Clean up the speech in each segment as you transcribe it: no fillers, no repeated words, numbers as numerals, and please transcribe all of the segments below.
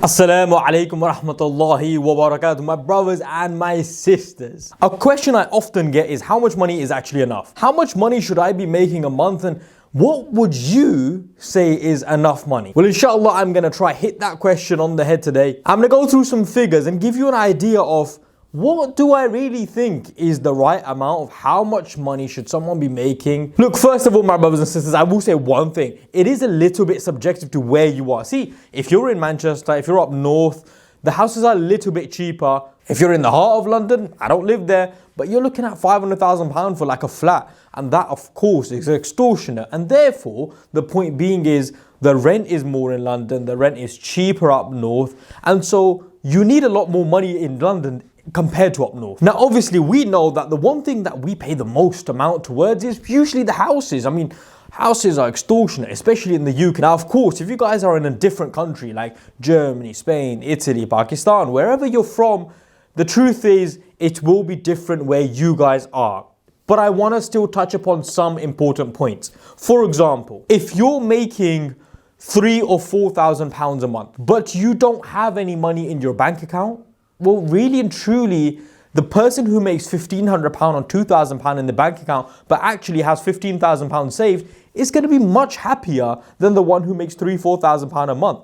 Assalamu alaikum wa rahmatullahi wa barakatuh, my brothers and my sisters. A question I often get is how much money is actually enough? How much money should I be making a month, and what would you say is enough money? Well, inshallah, I'm gonna try hit that question on the head today. I'm gonna go through some figures and give you an idea of what do I really think is the right amount of how much money should someone be making? Look, first of all, my brothers and sisters, I will say one thing. It is a little bit subjective to where you are. See, if you're in Manchester, if you're up north, the houses are a little bit cheaper. If you're in the heart of London, I don't live there, but you're looking at £500,000 for like a flat. And that, of course, is extortionate. And therefore, the point being is the rent is more in London, the rent is cheaper up north. And so you need a lot more money in London compared to up north. Now, obviously, we know that the one thing that we pay the most amount towards is usually the houses. I mean, houses are extortionate, especially in the UK. Now, of course, if you guys are in a different country like Germany, Spain, Italy, Pakistan, wherever you're from, the truth is it will be different where you guys are. But I want to still touch upon some important points. For example, if you're making £3,000 or £4,000 a month, but you don't have any money in your bank account, well, really and truly, the person who makes £1,500 or £2,000 in the bank account, but actually has £15,000 saved, is going to be much happier than the one who makes £3,000, £4,000 a month.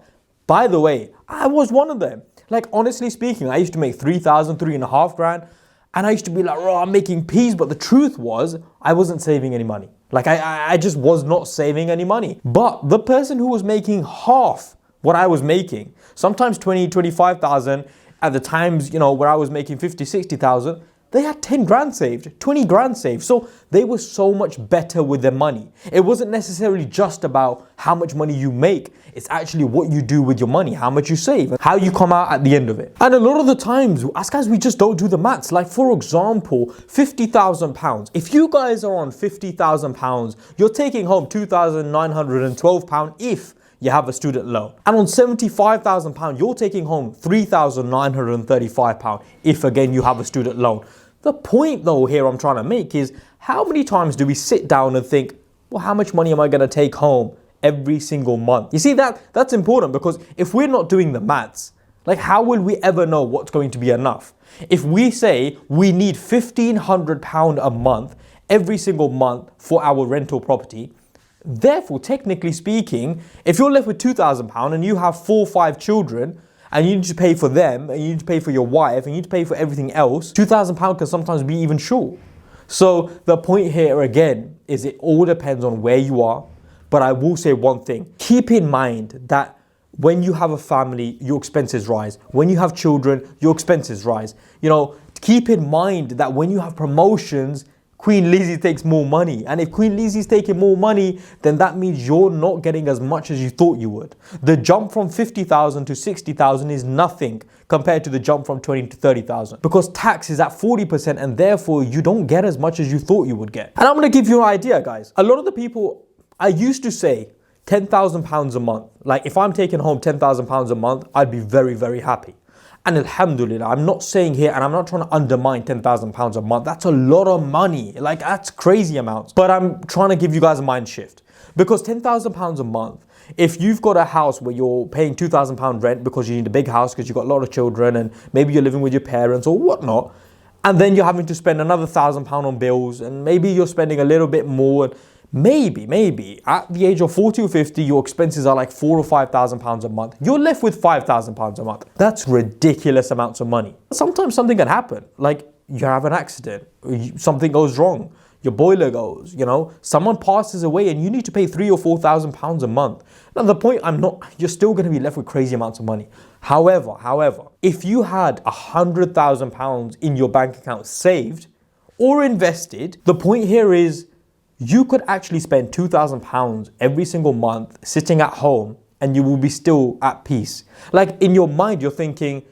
By the way, I was one of them. Like, honestly speaking, I used to make £3,000, £3,500, and I used to be like, oh, I'm making peas. But the truth was, I wasn't saving any money. Like, I just was not saving any money. But the person who was making half what I was making, sometimes 20, 25,000, at the times, where I was making 50, 60,000, they had 10 grand saved, 20 grand saved. So they were so much better with their money. It wasn't necessarily just about how much money you make. It's actually what you do with your money, how much you save, and how you come out at the end of it. And a lot of the times, us guys, we just don't do the maths. Like, for example, £50,000. If you guys are on £50,000, you're taking home £2,912 if you have a student loan. And on £75,000, you're taking home £3,935 if, again, you have a student loan. The point, though, here I'm trying to make is how many times do we sit down and think, well, how much money am I going to take home every single month? You see, that's important, because if we're not doing the maths, like, how will we ever know what's going to be enough? If we say we need £1,500 a month every single month for our rental property, therefore, technically speaking, if you're left with £2,000 and you have 4 or 5 children and you need to pay for them and you need to pay for your wife and you need to pay for everything else, £2,000 can sometimes be even short. So the point here again is it all depends on where you are. But I will say one thing, keep in mind that when you have a family, your expenses rise. When you have children, your expenses rise. Keep in mind that when you have promotions, Queen Lizzie takes more money. And if Queen Lizzie's taking more money, then that means you're not getting as much as you thought you would. The jump from 50,000 to 60,000 is nothing compared to the jump from 20 to 30,000. Because tax is at 40% and therefore you don't get as much as you thought you would get. And I'm going to give you an idea, guys. A lot of the people, I used to say £10,000 a month. Like, if I'm taking home £10,000 a month, I'd be very, very happy. And alhamdulillah, I'm not saying here, and I'm not trying to undermine £10,000 a month. That's a lot of money. Like, that's crazy amounts. But I'm trying to give you guys a mind shift. Because £10,000 a month, if you've got a house where you're paying £2,000 rent because you need a big house because you've got a lot of children and maybe you're living with your parents or whatnot, and then you're having to spend another £1,000 on bills, and maybe you're spending a little bit more, and maybe at the age of 40 or 50, your expenses are like £4,000 or £5,000 a month. You're left with £5,000 a month. That's ridiculous amounts of money. Sometimes something can happen, like you have an accident, something goes wrong, your boiler goes, someone passes away and you need to pay £3,000 or £4,000 a month. Now, the point you're still going to be left with crazy amounts of money. However, if you had £100,000 in your bank account saved or invested, the point here is you could actually spend £2,000 every single month sitting at home and you will be still at peace. Like, in your mind, you're thinking,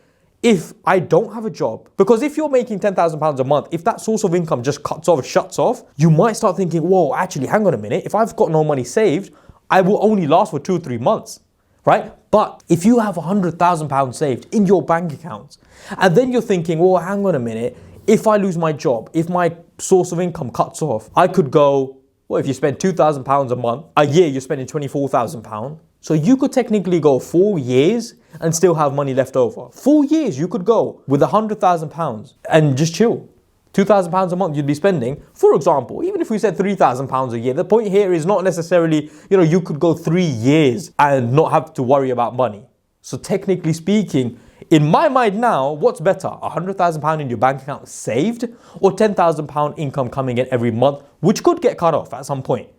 if I don't have a job, because if you're making £10,000 a month, if that source of income just shuts off, you might start thinking, whoa, actually, hang on a minute. If I've got no money saved, I will only last for 2 or 3 months, right? But if you have £100,000 saved in your bank accounts, and then you're thinking, well, hang on a minute. If I lose my job, if my source of income cuts off, I could go, well, if you spend £2,000 a month, a year you're spending £24,000. So you could technically go 4 years and still have money left over. 4 years you could go with £100,000 and just chill. £2,000 a month you'd be spending, for example, even if we said £3,000 a year, the point here is not necessarily, you could go 3 years and not have to worry about money. So technically speaking, in my mind now, what's better? £100,000 in your bank account saved, or £10,000 income coming in every month, which could get cut off at some point.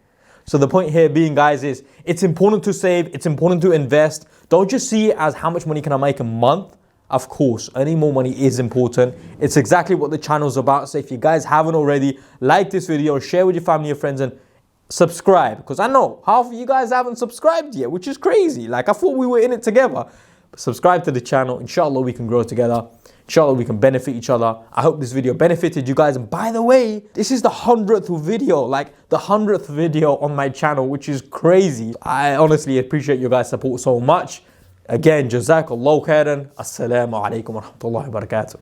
So the point here being, guys, is it's important to save, it's important to invest. Don't just see it as how much money can I make a month. Of course, earning more money is important. It's exactly what the channel's about. So if you guys haven't already, like this video, share with your family and friends, and subscribe. Because I know half of you guys haven't subscribed yet, which is crazy. Like, I thought we were in it together. But subscribe to the channel. Inshallah, we can grow together. Inshallah, we can benefit each other. I hope this video benefited you guys. And by the way, this is the 100th video, like the 100th video on my channel, which is crazy. I honestly appreciate you guys' support so much. Again, Jazakallahu khairan. Assalamu alaikum wa rahmatullahi wa barakatuh.